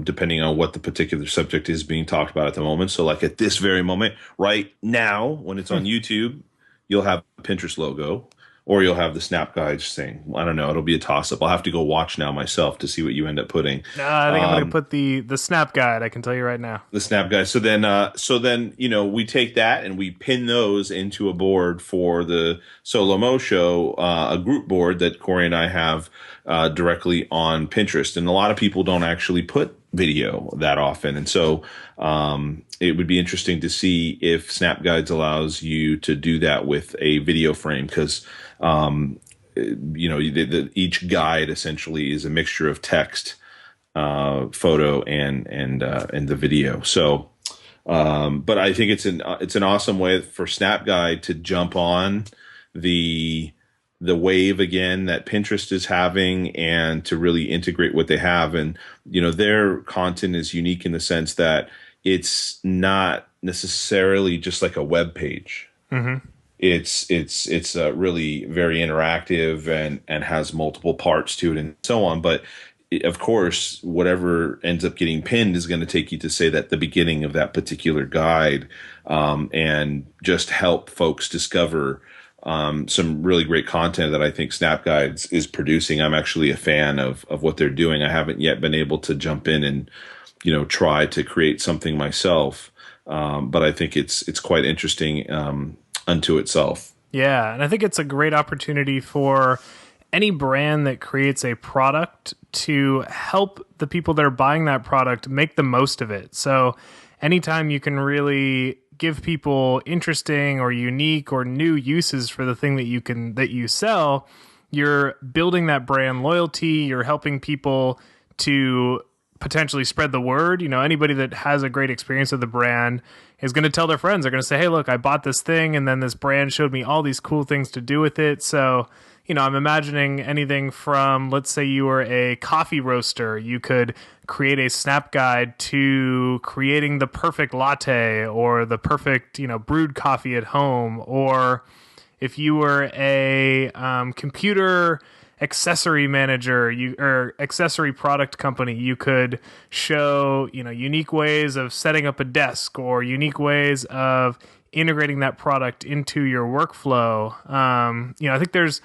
depending on what the particular subject is being talked about at the moment. So like at this very moment, right now, when it's on YouTube, you'll have a Pinterest logo, or you'll have the Snap Guides thing. I don't know. It'll be a toss-up. I'll have to go watch now myself to see what you end up putting.
I think I'm going to put the Snap Guide. I can tell you right now.
The Snap Guide. So then, we take that and we pin those into a board for the Solo Mo show, a group board that Corey and I have directly on Pinterest. And a lot of people don't actually put video that often. And so it would be interesting to see if Snap Guides allows you to do that with a video frame, because each guide essentially is a mixture of text, photo, and the video. So, but I think it's an awesome way for Snap Guide to jump on the wave again that Pinterest is having, and to really integrate what they have. And their content is unique in the sense that it's not necessarily just like a web page.
Mm-hmm.
It's really very interactive and has multiple parts to it and so on. But of course, whatever ends up getting pinned is going to take you to, say, that the beginning of that particular guide, and just help folks discover some really great content that I think Snap Guides is producing. I'm actually a fan of what they're doing. I haven't yet been able to jump in and try to create something myself, but I think it's quite interesting unto itself.
Yeah, and I think it's a great opportunity for any brand that creates a product to help the people that are buying that product make the most of it. So anytime you can really give people interesting or unique or new uses for the thing that you sell, you're building that brand loyalty, you're helping people to potentially spread the word. Anybody that has a great experience with the brand is going to tell their friends. They're going to say, hey, look, I bought this thing and then this brand showed me all these cool things to do with it. So, I'm imagining anything from, let's say you were a coffee roaster, you could create a snap guide to creating the perfect latte or the perfect, brewed coffee at home. Or if you were a computer accessory manager, or accessory product company, you could show unique ways of setting up a desk or unique ways of integrating that product into your workflow. I think there's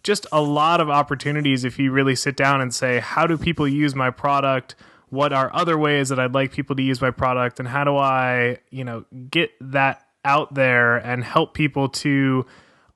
just a lot of opportunities if you really sit down and say, how do people use my product? What are other ways that I'd like people to use my product? And how do I, get that out there and help people to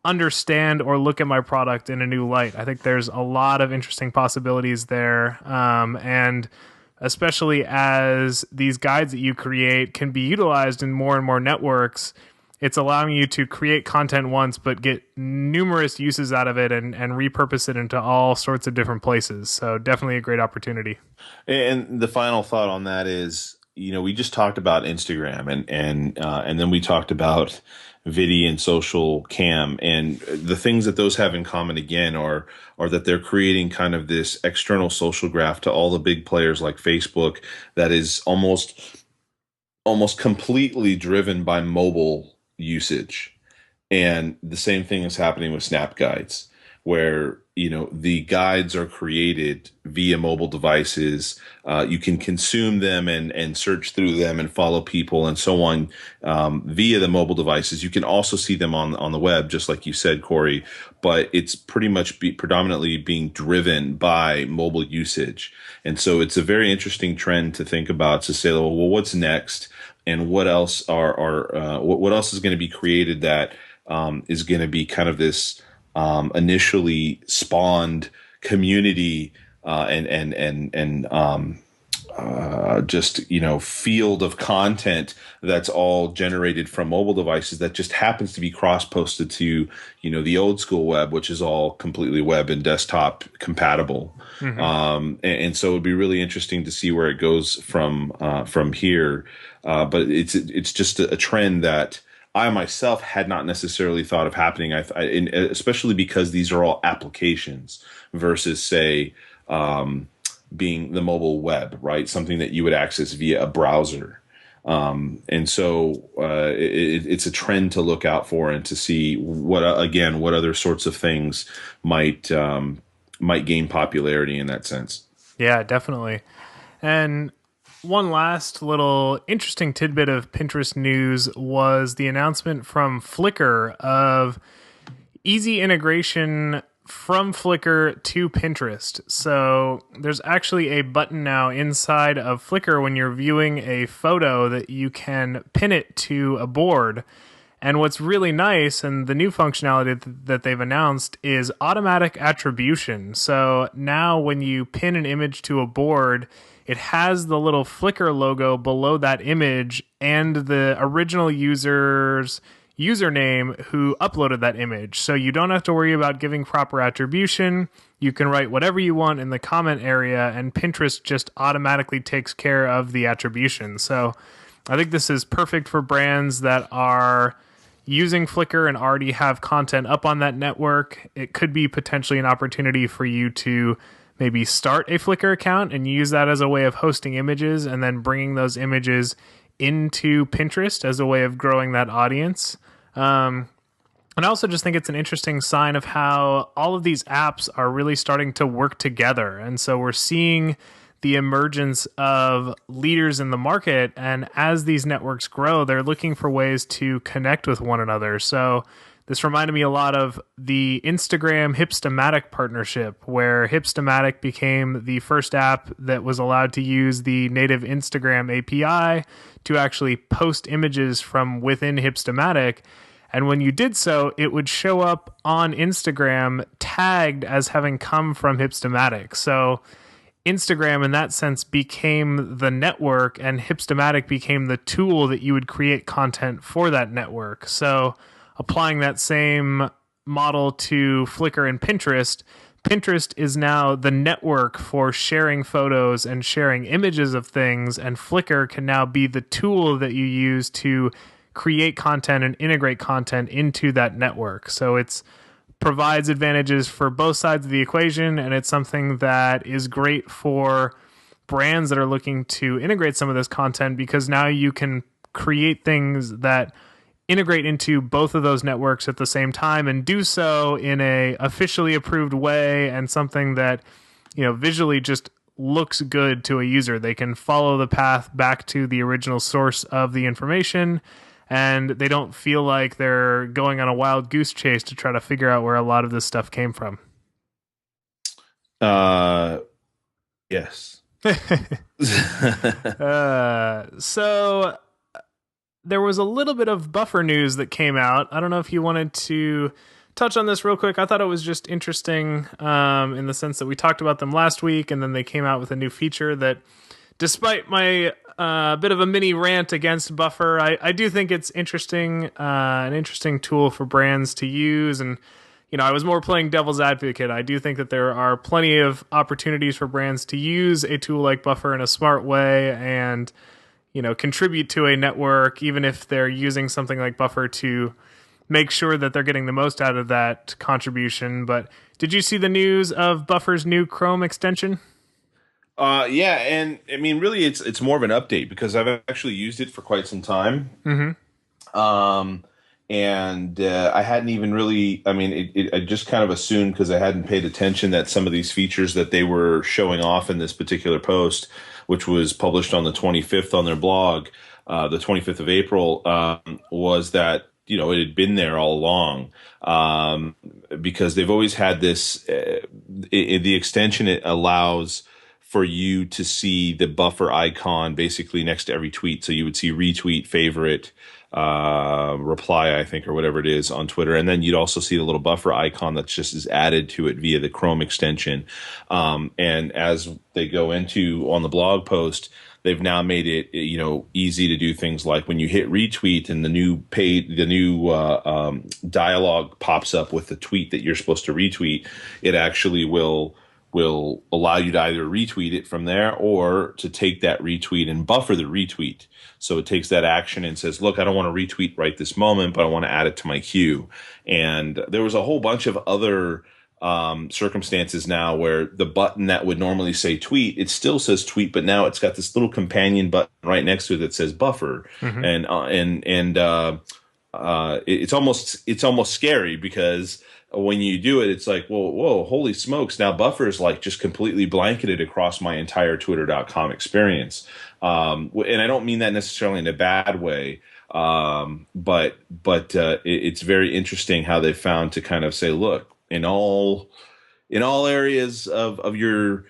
understand or look at my product in a new light? I think there's a lot of interesting possibilities there. And especially as these guides that you create can be utilized in more and more networks, it's allowing you to create content once, but get numerous uses out of it and repurpose it into all sorts of different places. So definitely a great opportunity.
And the final thought on that is, we just talked about Instagram and then we talked about Viddy and social cam, and the things that those have in common again are that they're creating kind of this external social graph to all the big players like Facebook that is almost completely driven by mobile usage. And the same thing is happening with Snap Guides, where the guides are created via mobile devices. You can consume them and search through them and follow people and so on via the mobile devices. You can also see them on the web, just like you said, Corey. But it's pretty much predominantly being driven by mobile usage, and so it's a very interesting trend to think about, to say, well, what's next, and what else what else is going to be created that is going to be kind of this initially spawned community just field of content that's all generated from mobile devices that just happens to be cross-posted to the old school web, which is all completely web and desktop compatible. Mm-hmm. And so it'd be really interesting to see where it goes from here. But it's just a trend that I myself had not necessarily thought of happening. Especially because these are all applications versus, say, being the mobile web, right? Something that you would access via a browser. And so it's a trend to look out for and to see what other sorts of things might gain popularity in that sense.
Yeah, definitely. And one last little interesting tidbit of Pinterest news was the announcement from Flickr of easy integration from Flickr to Pinterest. So there's actually a button now inside of Flickr when you're viewing a photo that you can pin it to a board. And what's really nice, and the new functionality that they've announced, is automatic attribution. So now when you pin an image to a board, it has the little Flickr logo below that image and the original user's username who uploaded that image. So you don't have to worry about giving proper attribution. You can write whatever you want in the comment area, and Pinterest just automatically takes care of the attribution. So I think this is perfect for brands that are using Flickr and already have content up on that network. It could be potentially an opportunity for you to maybe start a Flickr account and use that as a way of hosting images and then bringing those images into Pinterest as a way of growing that audience. And I also just think it's an interesting sign of how all of these apps are really starting to work together. And so we're seeing the emergence of leaders in the market. And as these networks grow, they're looking for ways to connect with one another. So This reminded me a lot of the Instagram Hipstamatic partnership, where Hipstamatic became the first app that was allowed to use the native Instagram API to actually post images from within Hipstamatic. And when you did so, it would show up on Instagram tagged as having come from Hipstamatic. So Instagram, in that sense, became the network, and Hipstamatic became the tool that you would create content for that network. So applying that same model to Flickr and Pinterest, Pinterest is now the network for sharing photos and sharing images of things, and Flickr can now be the tool that you use to create content and integrate content into that network. So it's provides advantages for both sides of the equation, and it's something that is great for brands that are looking to integrate some of this content, because now you can create things that integrate into both of those networks at the same time and do so in a officially approved way, and something that, visually just looks good to a user. They can follow the path back to the original source of the information, and they don't feel like they're going on a wild goose chase to try to figure out where a lot of this stuff came from.
Yes.
So there was a little bit of buffer news that came out. I don't know if you wanted to touch on this real quick. I thought it was just interesting in the sense that we talked about them last week, and then they came out with a new feature that, despite my bit of a mini rant against buffer, I do think it's interesting, an interesting tool for brands to use. And, I was more playing devil's advocate. I do think that there are plenty of opportunities for brands to use a tool like buffer in a smart way and, contribute to a network, even if they're using something like buffer to make sure that they're getting the most out of that contribution. But did you see the news of Buffer's new Chrome extension?
Yeah, and I mean, really, it's more of an update because I've actually used it for quite some time.
Mm-hmm.
And I hadn't even really, I mean, I just kind of assumed, because I hadn't paid attention, that some of these features that they were showing off in this particular post, which was published on the 25th on their blog, the 25th of April, was that, it had been there all along, because they've always had this, the extension, it allows for you to see the buffer icon basically next to every tweet. So you would see retweet, favorite, reply, I think, or whatever it is on Twitter. And then you'd also see the little buffer icon that's just is added to it via the Chrome extension. And as they go into on the blog post, they've now made it, easy to do things like when you hit retweet and the new dialogue pops up with the tweet that you're supposed to retweet, it actually will allow you to either retweet it from there or to take that retweet and buffer the retweet. So it takes that action and says, look, I don't want to retweet right this moment, but I want to add it to my queue. And there was a whole bunch of other circumstances now where the button that would normally say tweet, it still says tweet, but now it's got this little companion button right next to it that says buffer. Mm-hmm. It's almost scary, because when you do it, it's like, whoa, holy smokes. Now buffer is like just completely blanketed across my entire twitter.com experience. And I don't mean that necessarily in a bad way. But it's very interesting how they found to kind of say, look, in all areas of your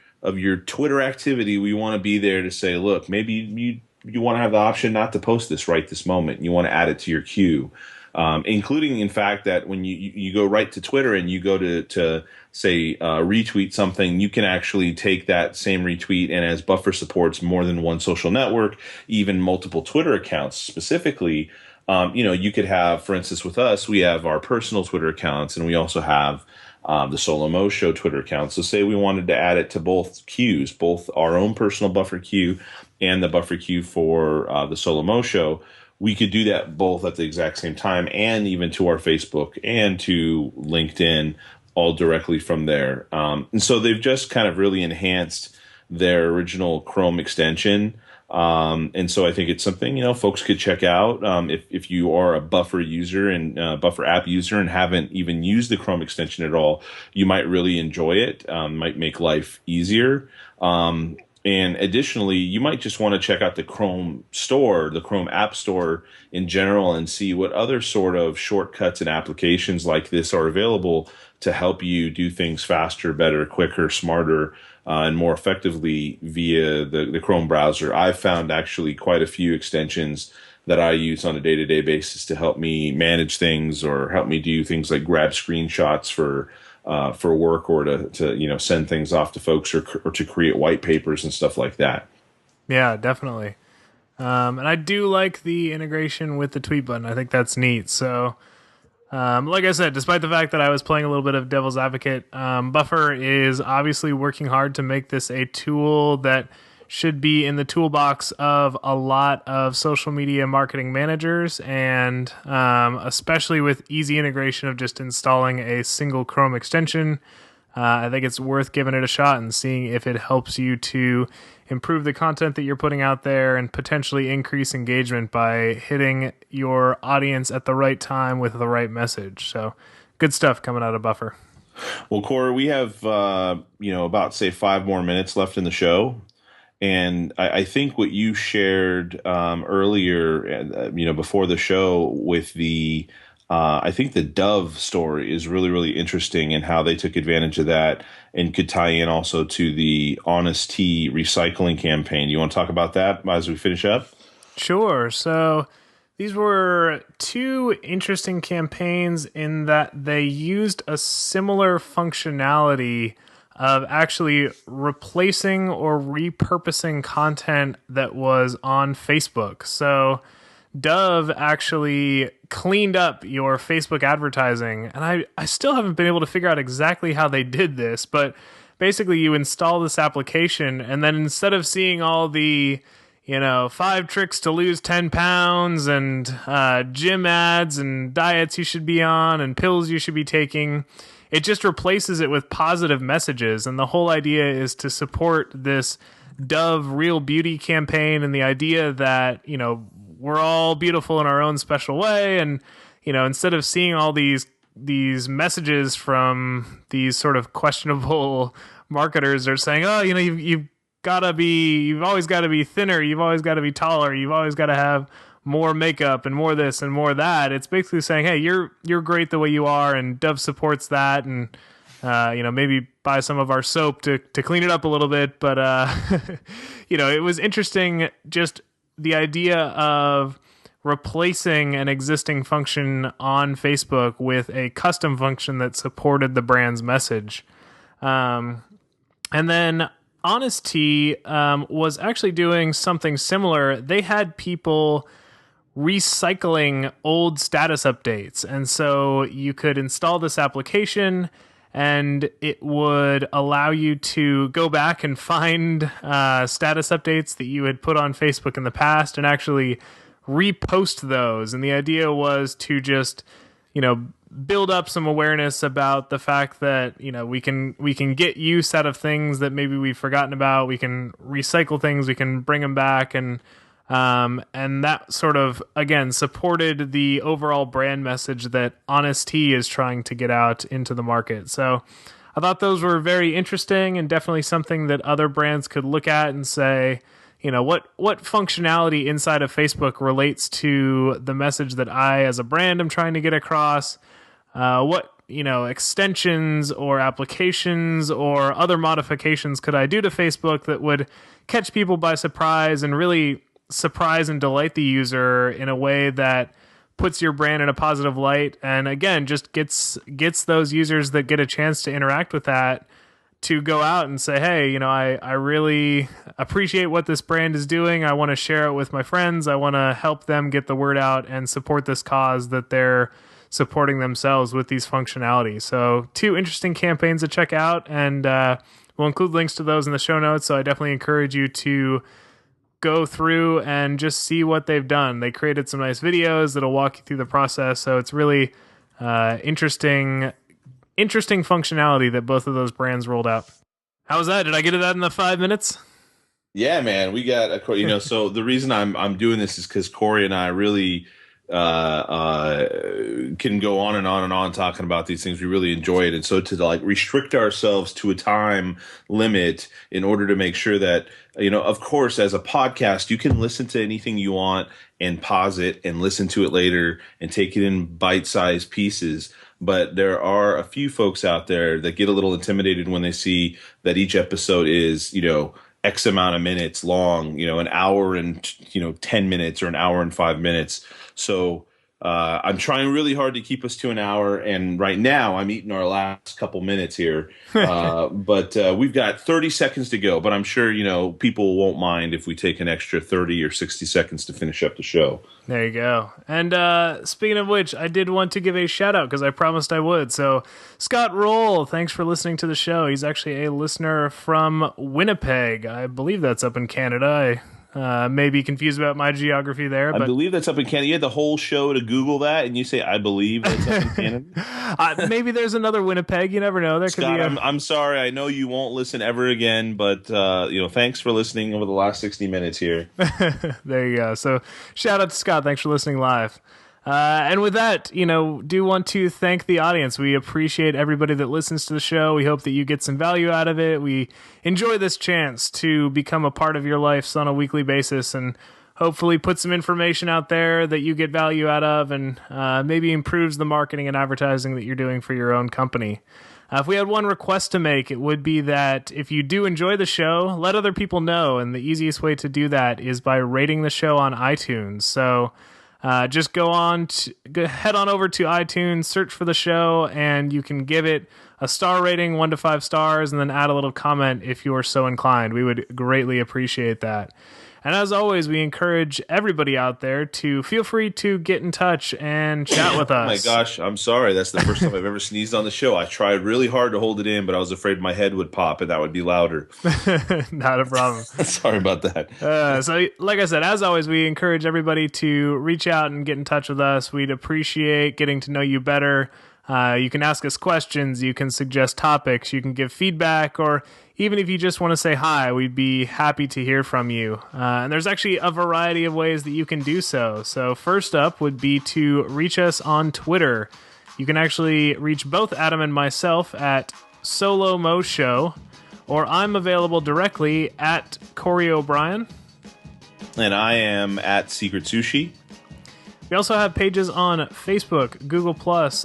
Twitter activity, we want to be there to say, look, maybe you want to have the option not to post this right this moment. You want to add it to your queue. Including, in fact, that when you go right to Twitter and you go to say retweet something, you can actually take that same retweet, and as Buffer supports more than one social network, even multiple Twitter accounts specifically, you could have, for instance, with us, we have our personal Twitter accounts, and we also have the Solo Mo Show Twitter account. So say we wanted to add it to both queues, both our own personal Buffer queue and the Buffer queue for the Solo Mo Show. We could do that both at the exact same time, and even to our Facebook and to LinkedIn, all directly from there. And so they've just kind of really enhanced their original Chrome extension. And so I think it's something, folks could check out. If you are a Buffer user and Buffer app user and haven't even used the Chrome extension at all, you might really enjoy it. Might make life easier. And additionally, you might just want to check out the Chrome store, the Chrome App Store in general, and see what other sort of shortcuts and applications like this are available to help you do things faster, better, quicker, smarter, and more effectively via the Chrome browser. I've found actually quite a few extensions that I use on a day-to-day basis to help me manage things or help me do things like grab screenshots for work or to send things off to folks or to create white papers and stuff like that.
Yeah, definitely. And I do like the integration with the tweet button. I think that's neat. So, like I said, despite the fact that I was playing a little bit of devil's advocate, Buffer is obviously working hard to make this a tool that should be in the toolbox of a lot of social media marketing managers, and especially with easy integration of just installing a single Chrome extension. I think it's worth giving it a shot and seeing if it helps you to improve the content that you're putting out there and potentially increase engagement by hitting your audience at the right time with the right message. So, good stuff coming out of Buffer.
Well, Corey, we have about say 5 more minutes left in the show. And I think what you shared earlier, before the show with I think the Dove story is really, really interesting and how they took advantage of that and could tie in also to the Honest Tea recycling campaign. You want to talk about that as we finish up?
Sure. So these were two interesting campaigns in that they used a similar functionality of actually replacing or repurposing content that was on Facebook. So Dove actually cleaned up your Facebook advertising, and I still haven't been able to figure out exactly how they did this, but basically you install this application, and then instead of seeing all the 5 tricks to lose 10 pounds and gym ads and diets you should be on and pills you should be taking, it just replaces it with positive messages. And the whole idea is to support this Dove Real Beauty campaign and the idea that, we're all beautiful in our own special way. And, instead of seeing all these messages from these sort of questionable marketers are saying, oh, you've always got to be thinner, you've always got to be taller, you've always got to have more makeup and more this and more that. It's basically saying, hey, you're great the way you are, and Dove supports that, and maybe buy some of our soap to clean it up a little bit. But it was interesting, just the idea of replacing an existing function on Facebook with a custom function that supported the brand's message. And then Honest Tea was actually doing something similar. They had people recycling old status updates. And so you could install this application and it would allow you to go back and find status updates that you had put on Facebook in the past and actually repost those. And the idea was to just, build up some awareness about the fact that, we can get use out of things that maybe we've forgotten about. We can recycle things, we can bring them back, and that sort of, again, supported the overall brand message that Honest Tea is trying to get out into the market. So I thought those were very interesting and definitely something that other brands could look at and say, what functionality inside of Facebook relates to the message that I, as a brand, am trying to get across? What extensions or applications or other modifications could I do to Facebook that would catch people by surprise and really surprise and delight the user in a way that puts your brand in a positive light, and again just gets those users that get a chance to interact with that to go out and say, hey, I really appreciate what this brand is doing. I want to share it with my friends. I want to help them get the word out and support this cause that they're supporting themselves with these functionalities. So 2 interesting campaigns to check out, and we'll include links to those in the show notes. So I definitely encourage you to go through and just see what they've done. They created some nice videos that'll walk you through the process. So it's really interesting functionality that both of those brands rolled out. How was that? Did I get to that in the 5 minutes?
Yeah, man, we got so the reason I'm doing this is because Corey and I really can go on and on and on talking about these things. We really enjoy it. And so to like restrict ourselves to a time limit in order to make sure that, of course, as a podcast, you can listen to anything you want and pause it and listen to it later and take it in bite-sized pieces. But there are a few folks out there that get a little intimidated when they see that each episode is, X amount of minutes long, an hour and, 10 minutes or an hour and 5 minutes. So I'm trying really hard to keep us to an hour. And right now I'm eating our last couple minutes here. But we've got 30 seconds to go. But I'm sure, people won't mind if we take an extra 30 or 60 seconds to finish up the show.
There you go. And speaking of which, I did want to give a shout out because I promised I would. So Scott Roll, thanks for listening to the show. He's actually a listener from Winnipeg. I believe that's up in Canada. I may be confused about my geography there.
I believe that's up in Canada. You had the whole show to Google that, and you say, I believe that's up in Canada?
Maybe there's another Winnipeg. You never know. There
Scott,
could be
I'm sorry. I know you won't listen ever again, but thanks for listening over the last 60 minutes here.
There you go. So shout out to Scott. Thanks for listening live. And with that, do want to thank the audience. We appreciate everybody that listens to the show. We hope that you get some value out of it. We enjoy this chance to become a part of your lives on a weekly basis and hopefully put some information out there that you get value out of and maybe improves the marketing and advertising that you're doing for your own company. If we had one request to make, it would be that if you do enjoy the show, let other people know. And the easiest way to do that is by rating the show on iTunes. So just head on over to iTunes, search for the show, and you can give it a star rating, 1 to 5 stars, and then add a little comment if you are so inclined. We would greatly appreciate that. And as always, we encourage everybody out there to feel free to get in touch and chat with us.
Oh my gosh, I'm sorry. That's the first time I've ever sneezed on the show. I tried really hard to hold it in, but I was afraid my head would pop and that would be louder.
Not a problem.
Sorry about that.
So like I said, as always, we encourage everybody to reach out and get in touch with us. We'd appreciate getting to know you better. You can ask us questions, you can suggest topics, you can give feedback, or even if you just want to say hi, we'd be happy to hear from you. And there's actually a variety of ways that you can do so. So first up would be to reach us on Twitter. You can actually reach both Adam and myself at Solo Mo Show, or I'm available directly at Corey O'Brien.
And I am at Secret Sushi.
We also have pages on Facebook, Google+,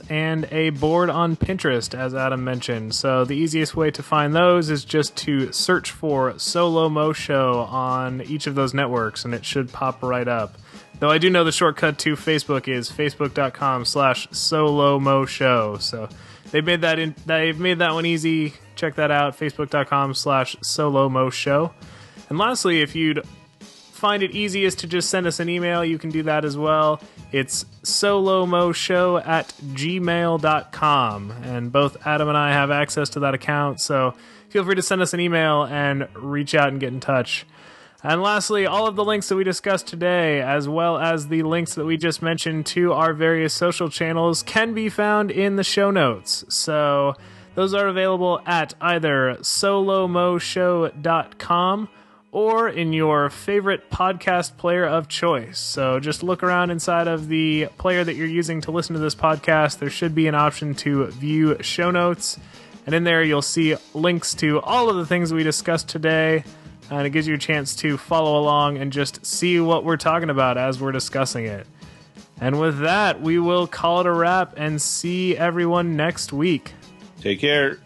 and a board on Pinterest, as Adam mentioned. So the easiest way to find those is just to search for Solo Mo Show on each of those networks, and it should pop right up. Though I do know the shortcut to Facebook is facebook.com/Solo Mo Show. So they've made that one easy. Check that out, facebook.com/Solo Mo Show. And lastly, if you'd find it easiest to just send us an email, you can do that as well. It's solomoshow@gmail.com, and both Adam and I have access to that account, so feel free to send us an email and reach out and get in touch. And lastly, all of the links that we discussed today, as well as the links that we just mentioned to our various social channels, can be found in the show notes. So those are available at either solomoshow.com or in your favorite podcast player of choice. So just look around inside of the player that you're using to listen to this podcast. There should be an option to view show notes, and in there you'll see links to all of the things we discussed today, and it gives you a chance to follow along and just see what we're talking about as we're discussing it. And with that, we will call it a wrap and see everyone next week.
Take care.